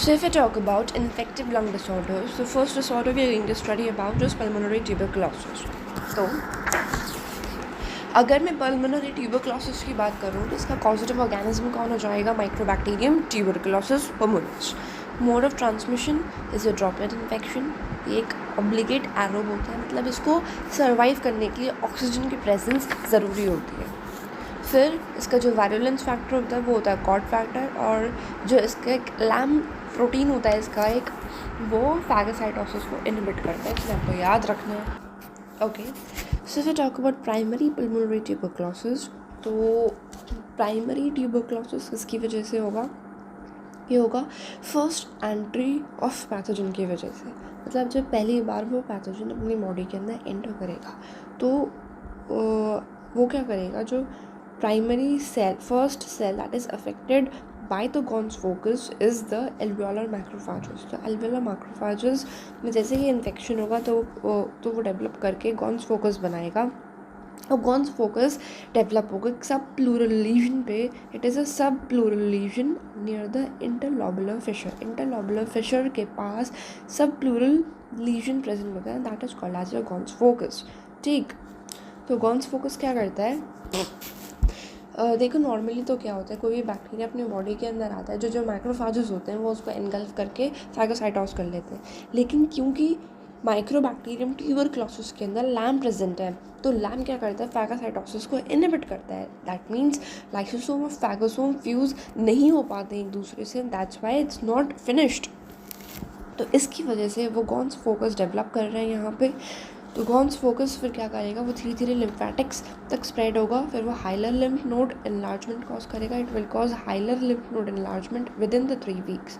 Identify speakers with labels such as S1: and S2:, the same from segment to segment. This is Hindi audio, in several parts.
S1: So if I talk about infective lung disorders, the first disorder we are going to study about is pulmonary tuberculosis. तो अगर मैं पल्मोनरी ट्यूबरक्लोसिस की बात करूँ तो इसका कॉजेटिव ऑर्गेनिज्म कौन हो जाएगा? Mycobacterium tuberculosis pulmonis. Mode of transmission is a droplet infection. ये एक ऑब्लिगेट एरोब होता है, मतलब इसको सर्वाइव करने के लिए ऑक्सीजन की प्रेजेंस ज़रूरी होती है. फिर इसका जो वायरुलेंस फैक्टर होता है वो होता है कॉड फैक्टर, और जो इसका एक लैम प्रोटीन होता है इसका एक, वो फैगोसाइटोसिस को इनहिबिट करता है. इसलिए आपको याद रखना है. Okay, so if we talk about primary pulmonary tuberculosis, तो प्राइमरी ट्यूबरक्लोसिस किसकी वजह से होगा? ये होगा फर्स्ट एंट्री ऑफ पैथोजन की वजह से. मतलब जब पहली बार वो पैथोजन अपनी बॉडी के अंदर एंटर करेगा तो वो क्या करेगा? जो primary cell, first cell that is affected by the Gons focus is the alveolar macrophages. तो alveolar macrophages में जैसे ही इन्फेक्शन होगा तो वो डेवलप करके Gons focus बनाएगा, और Gons focus डेवलप होगा सब प्लूरल लीजन पे. It is a subpleural lesion near the interlobular fissure. Interlobular fissure के पास सब प्लूरल लीजन प्रेजेंट होता है, that is called as a Gons focus. ठीक, तो Gons focus क्या करता है? देखो नॉर्मली तो क्या होता है, कोई भी बैक्टीरिया अपनी बॉडी के अंदर आता है, जो माइक्रोफाजेस होते हैं वो उसको एनगल्फ करके फैगोसाइटोस कर लेते हैं. लेकिन क्योंकि माइक्रोबैक्टीरियम ट्यूबरक्लोसिस के अंदर लैम प्रेजेंट है, तो लैम क्या करता है? फैगोसाइटोसिस को इनहिबिट करता है. दैट मीन्स लाइसोसोम और फैगोसोम फ्यूज़ नहीं हो पाते एक दूसरे से, that's why it's not finished. तो इसकी वजह से वो Gons focus डेवलप कर रहे हैं यहाँ पे. तो Gons focus फिर क्या करेगा? वो धीरे धीरे लिम्फेटिक्स तक स्प्रेड होगा, फिर वो hilar lymph node enlargement cause करेगा. It will cause hilar lymph node enlargement within the 3 weeks,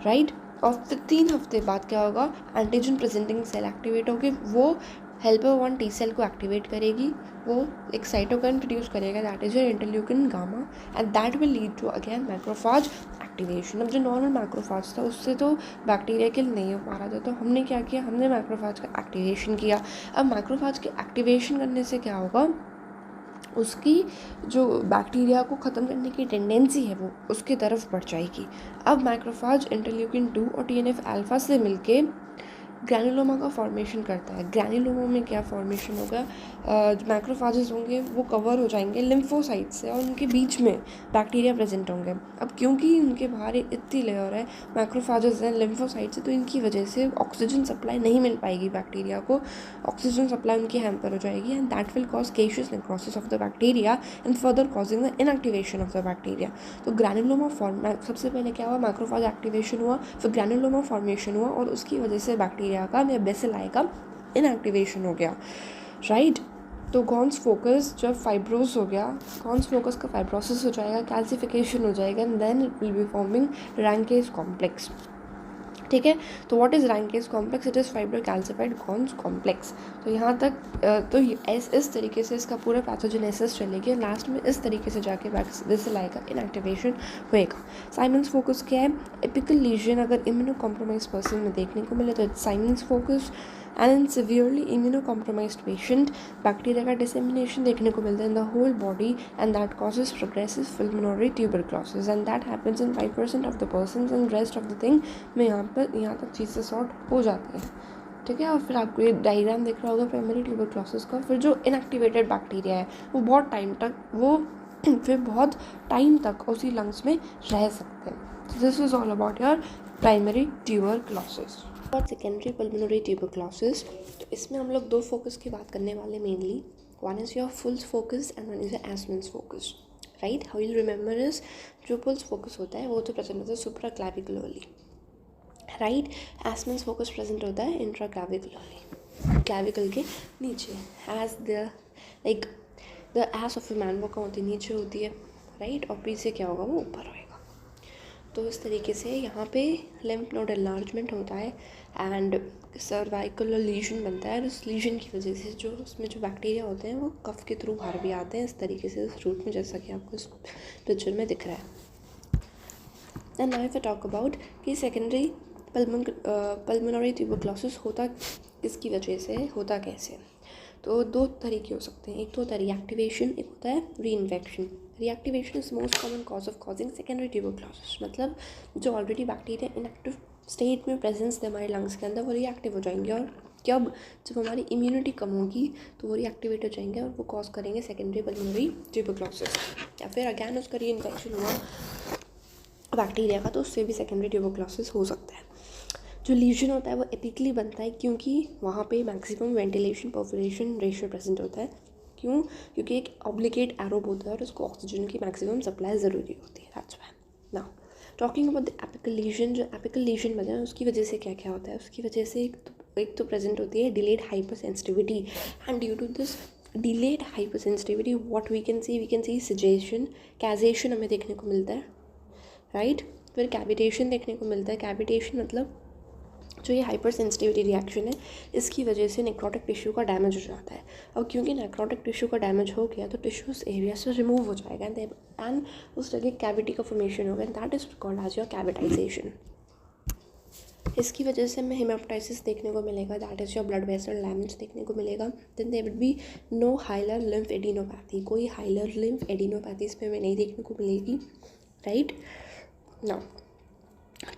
S1: right. और फिर 3 हफ्ते बाद क्या होगा? एंटीजन प्रेजेंटिंग सेल एक्टिवेट होगी, वो हेल्पर 1 टी सेल को एक्टिवेट करेगी, वो एक साइटोकाइन प्रोड्यूस करेगा, that is your interleukin gamma, and that will lead to again macrophage activation. अब जो नॉर्मल मैक्रोफाज था उससे तो बैक्टीरिया किल नहीं हो पा रहा था, तो हमने क्या किया? हमने मैक्रोफाज का एक्टिवेशन किया. अब मैक्रोफाज के एक्टिवेशन करने से क्या होगा? उसकी जो बैक्टीरिया को ख़त्म करने की टेंडेंसी है वो उसकी तरफ बढ़ जाएगी. अब मैक्रोफाज इंटरल्यूकिन 2 और TNF अल्फा से मिलके ग्रैनुलोमा का फॉर्मेशन करता है. ग्रैनुलोमा में क्या फॉर्मेशन होगा? जो मैक्रोफाजेस होंगे वो कवर हो जाएंगे लिम्फोसाइट से, और उनके बीच में बैक्टीरिया प्रेजेंट होंगे. अब क्योंकि उनके बाहर इतनी लेयर है, मैक्रोफाजेस हैं लिम्फोसाइट से, तो इनकी वजह से ऑक्सीजन सप्लाई नहीं मिल पाएगी बैक्टीरिया को. ऑक्सीजन सप्लाई उनकी हैम्पर हो जाएगी, and that will cause caseous necrosis of the bacteria and further causing the inactivation of the bacteria. तो ग्रैनुलोमा सबसे पहले क्या हुआ? मैक्रोफाज एक्टिवेशन हुआ, फिर ग्रैनुलोमा फॉर्मेशन हुआ, और उसकी वजह से बैक्टीरिया का या बेसिलाई का इनएक्टिवेशन हो गया, राइट. तो Gons focus जब फाइब्रोस हो गया, Gons focus का फाइब्रोसिस हो जाएगा, कैल्सिफिकेशन हो जाएगा, and then it will be forming Ranke's complex. ठीक है, तो what is Ranke's complex? It is fibro calcified Gons complex. तो यहाँ तक तो इस तरीके से इसका पूरा पैथोजेनेसिस चलेगी, लास्ट में इस तरीके से जाके बेसिलाई का इनएक्टिवेशन होएगा. साइमन्स फोकस क्या है? एपिकल लीजन अगर इम्यूनो कॉम्प्रोमाइज पर्सन में देखने को मिले तो it's Simon's focus, and in severely immuno compromised patient bacteria का डिसेमिनेशन देखने को मिलता है in the whole body, and that causes progressive pulmonary tuberculosis, and that happens in 5% of the person, and rest of the thing में यहाँ तक चीज़ें सॉर्ट हो जाती हैं. ठीक है, और फिर आपको ये डायग्राम दिख रहा होगा प्राइमरी ट्यूबरक्लोसिस का. फिर जो इनएक्टिवेटेड बैक्टीरिया है वो बहुत टाइम तक उसी लंग्स में रह सकते हैं. This is all about your primary tuberculosis. और सेकेंडरी पल्मोनरी ट्यूबरक्लोसिस, तो इसमें हम लोग 2 फोकस की बात करने वाले mainly. One is your Puhl's focus and one is your Assmann's focus, right. How you remember is, जो पुल्स फोकस होता है वो तो प्रेजेंट होता है supraclavicularly, right. Assmann's focus present होता है इंट्राक्लैविकुलरली, क्लैविकल के नीचे. As the ass of a man वो कहाँ होती है? नीचे होती है, राइट. और पीछे क्या होगा? वो ऊपर होएगा. तो इस तरीके से यहाँ पे लिम्फ नोड एनलार्जमेंट होता है, एंड सर्वाइकल लीजन बनता है, और उस लीजन की वजह से जो उसमें जो बैक्टीरिया होते हैं वो कफ के थ्रू बाहर भी आते हैं, इस तरीके से इस रूट में, जैसा कि आपको इस पिक्चर में दिख रहा है. And now if I talk about कि सेकेंडरी पल्मोनरी ट्यूबरक्लोसिस होता किसकी वजह से, होता कैसे? तो 2 तरीके हो सकते हैं. एक तो होता है रीएक्टिवेशन, एक होता है री infection. Reactivation is most common cause of causing secondary tuberculosis, मतलब जो ऑलरेडी बैक्टीरिया इनएक्टिव स्टेट में प्रेजेंस है हमारे लंग्स के अंदर वो रिएक्टिव हो जाएंगे, और जब हमारी इम्यूनिटी कम होगी तो वो रिएक्टिवेट हो जाएंगे और वो कॉज करेंगे सेकेंडरी पल्मोनरी ट्यूबरक्लोसिस। या फिर अगैन उसका रीइन्फेक्शन हुआ बैक्टीरिया का तो उससे भी सेकेंडरी ट्यूबरक्लोसिस हो सकता है। जो लीजन होता है वो एपिकली बनता है क्योंकि वहाँ पे maximum ventilation perforation ratio present होता है। क्यों? क्योंकि एक ऑब्लिगेट एरोब होता है और उसको ऑक्सीजन की मैक्सिमम सप्लाई ज़रूरी होती है। That's why. Now talking about the apical lesion, जो एपिकल लीजन बना है उसकी वजह से क्या क्या होता है, उसकी वजह से एक तो प्रेजेंट होती है delayed hypersensitivity, and due to this delayed hypersensitivity what we can see caseation, caseation हमें देखने को मिलता है, राइट। फिर कैविटेशन देखने को मिलता है। कैविटेशन मतलब जो ये हाइपर सेंसिटिविटी रिएक्शन है इसकी वजह से नेक्रोटिक टिश्यू का डैमेज हो जाता है, और क्योंकि नेक्रोटिक टिश्यू का डैमेज हो गया तो टिश्यू उस एरिया से रिमूव हो जाएगा एंड उस जगह कैविटी का फॉर्मेशन होगा, and that is called as your cavitization. इसकी वजह से हमें हेमाप्टाइसिस देखने को मिलेगा, that is your blood vessel damage देखने को मिलेगा। Then there would be no hilar lymph adenopathy, कोई हाइलर लिम्फ एडिनोपैथी इसमें हमें नहीं देखने को मिलेगी, right. Now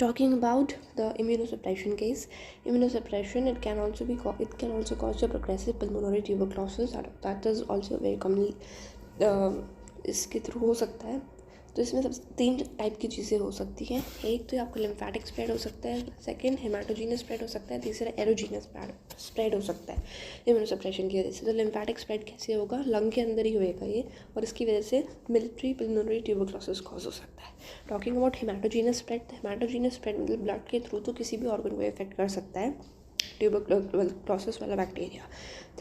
S1: talking about the immunosuppression case, it can also cause a progressive pulmonary tuberculosis, that is also very commonly इसके थ्रू हो सकता है। तो इसमें सब 3 टाइप की चीज़ें हो सकती हैं। एक तो आपका लिम्फेटिक स्प्रेड हो सकता है, सेकंड हेमाटोजीनस स्प्रेड हो सकता है, तीसरा एरोजीनस स्प्रेड हो सकता है इम्यूनोसप्रेशन की वजह से। तो लिम्फेटिक स्प्रेड कैसे होगा? लंग के अंदर ही होएगा ये, और इसकी वजह से मिलिट्री पल्मोनरी ट्यूबरक्लोसिस कॉज हो सकता है। टॉकिंग अबाउट हेमाटोजीनस स्प्रेड मतलब ब्लड के थ्रू तो किसी भी ऑर्गन को इफेक्ट कर सकता है ट्यूबरक्लोसिस वाला bacteria.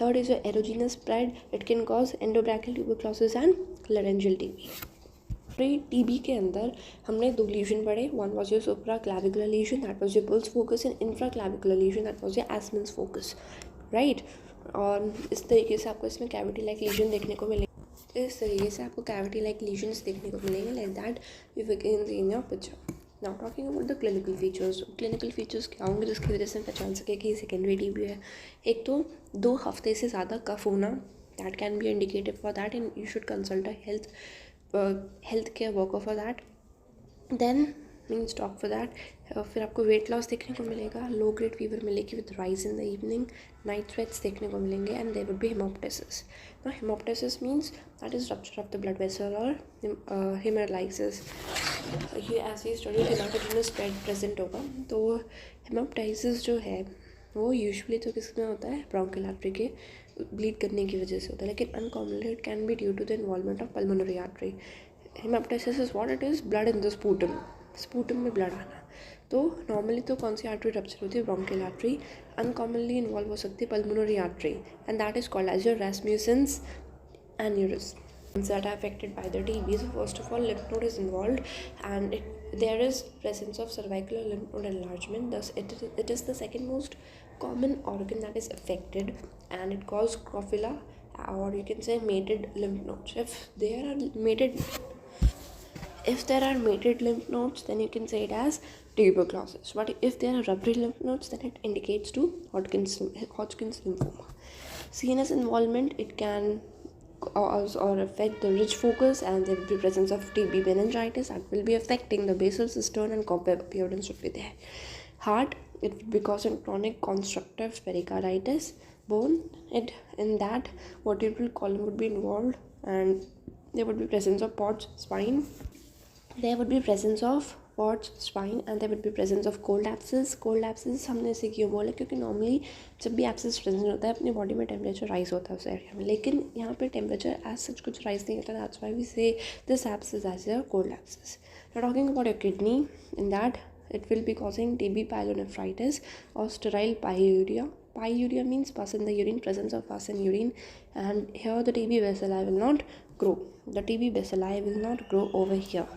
S1: Third is aerogenous spread, it can cause endobronchial tuberculosis and laryngeal TB. TB के अंदर हमने 2 लीजन पढ़े, one was your supra clavicular lesion, that was your Puhl's focus, and infra clavicular lesion, that was your Assmann's focus, right. और इस तरीके से आपको इसमें कैविटी लाइक लीजन देखने को मिलेंगे, like that you can see in your picture. Now talking about the clinical features क्या होंगे जिसकी वजह से पहचान सके कि सेकेंडरी टीबी है। एक तो 2 हफ्ते से ज़्यादा कफ होना, that can be indicative for that, and you should consult a health care worker for that. Then means talk for that. फिर आपको वेट लॉस देखने को मिलेगा, लो ग्रेड फीवर मिलेगी with rise in the evening, night sweats देखने को मिलेंगे, and there would be haemoptysis. Now haemoptysis means that is rupture of the blood vessel और हेमोलाइसिस। ये ऐसे ही स्टडी हेमाटोजीनस स्प्रेड प्रेजेंट होगा। तो हेमोप्टाइसिस जो है वो यूजुअली तो किस में होता है? ब्रोंकियल आर्टरी के ब्लीड करने की वजह से होता है, लेकिन uncommonly it can be due to the involvement of pulmonary artery. Haemoptysis is what it is? Blood in the sputum में ब्लड आना। तो नॉर्मली तो कौन सी आर्टरी रप्चर होती है? Bronchial artery. अनकॉमनली इन्वॉल्व हो सकती है pulmonary artery, and that is called as your Rasmussen's aneurysm that are affected by the TB. So first of all, lymph node is involved, and there is presence of cervical lymph node enlargement. Thus, it is the second most common organ that is affected, and it causes scrofula, or you can say mated lymph nodes. If there are mated lymph nodes, then you can say it as tuberculosis. But if there are rubbery lymph nodes, then it indicates to Hodgkin's lymphoma. CNS involvement, it can or affect the ridge focus, and there will be presence of TB meningitis that will be affecting the basal cistern, and cobweb appearance would be there. Heart, it would be causing chronic constructive pericarditis. Bone, in that vertebral column would be involved, and there would be presence of POTS. Spine, there would be presence of POTS spine, and there would be presence of cold abscess हमने इसे क्यों बोला? क्योंकि नॉर्मली जब भी एब्सेस प्रेजेंट होता है अपनी बॉडी में टेम्परेचर राइज होता है उस एरिया में, लेकिन यहाँ पे टेम्परेचर एज सच कुछ राइज नहीं होता, that's why we say this abscess as a cold abscess. Now talking about your kidney, in that it will be causing TB pyelonephritis or sterile pyuria. Pyuria means pus in the urine, presence of pus in urine, and here the TB bacilli will not grow. The TB bacilli will not grow over here,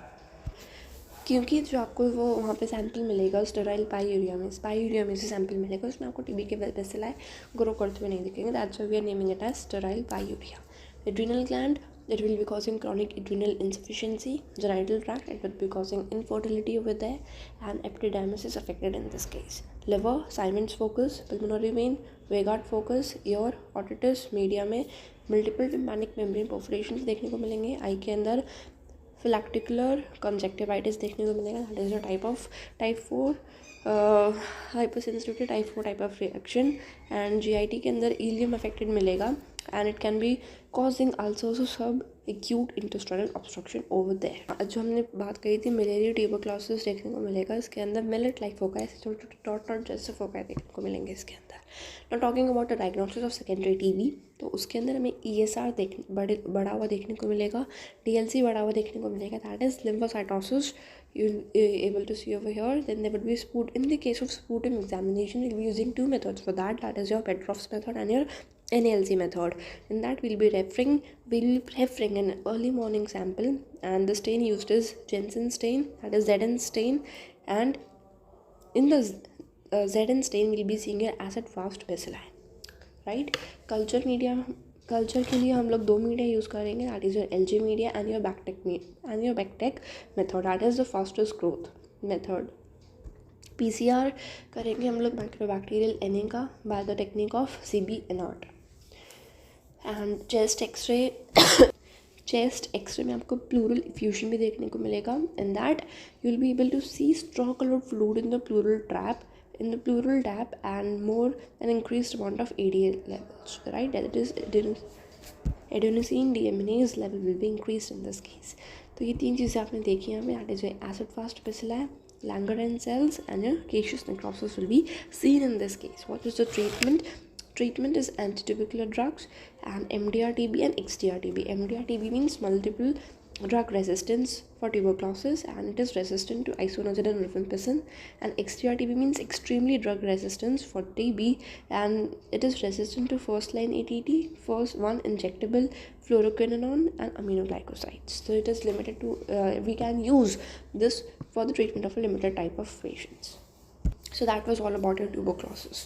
S1: क्योंकि जो आपको वो वहाँ पे सैंपल मिलेगा स्टेराइल पाईयूरिया में से सैंपल मिलेगा, उसमें आपको टीबी के बेसिलाई ग्रो करते हुए नहीं दिखेंगे, that's why we are naming it as sterile pyuria. Adrenal gland, It will be causing chronic adrenal insufficiency, genital tract, it will be causing infertility over there, and epididymis is affected in this case. Liver, Simon's focus, pulmonary vein, Vegard focus, ear, otitis media में multiple tympanic membrane perforations देखने को मिलेंगे. आई के अंदर फिलैक्टिकुलर कंजक्टिवाइटिस देखने को मिलेगा. That is a type of type 4 hypersensitivity, type 4 type of reaction. And GIT के अंदर ileum affected मिलेगा, and it can be causing also sub acute intestinal obstruction over there. जो हमने बात कही थी मलेरिया ट्यूबरक्लोसिस देखने को मिलेगा. इसके अंदर मिलेट लाइक फोका, ऐसे छोटे छोटे डॉट डॉट जैसे फोका देखने को मिलेंगे इसके अंदर. Not talking about the diagnosis of secondary TB, तो उसके अंदर हमें ESR बढ़ा हुआ देखने को मिलेगा, DLC बढ़ा हुआ देखने को मिलेगा. That is lymphocytosis. You'll able to see over here. Then there would be in the case of sputum examination, we'll be using two methods for that. That is your Petrov's method and your NALC method. In that we'll be referring an early morning sample, and the stain used is Jensen stain, that is ZN stain. And in the ZN stain we'll be seeing your acid fast bacilli, right? Culture के लिए हम लोग 2 मीडिया यूज़ करेंगे. That is your LG media and your BACTEC method. That is the fastest growth method. PCR करेंगे हम लोग माइक्रोबैक्टीरियल NA का by the technique of CB एनआर्ट. एंड चेस्ट एक्सरे में आपको प्लूरल इफ्यूजन भी देखने को मिलेगा. In that you will be able to see straw coloured fluid in the pleural trap and more an increased amount of ADA levels, right? That is adenosine deaminase level will be increased in this case. तो ये 3 चीज़ें आपने देखी यहाँ पे. That is acid fast bacilli, Langerhans cells, and your caseous necrosis will be seen in this case. What is the treatment? Treatment is antitubercular drugs and MDR-TB and XDR-TB. MDR-TB means multiple drug resistance for tuberculosis, and it is resistant to isoniazid and rifampicin. And XDR-TB means extremely drug resistance for TB, and it is resistant to first line ATT, first one injectable fluoroquinolone and aminoglycosides. So it is limited to we can use this for the treatment of a limited type of patients. So that was all about your tuberculosis.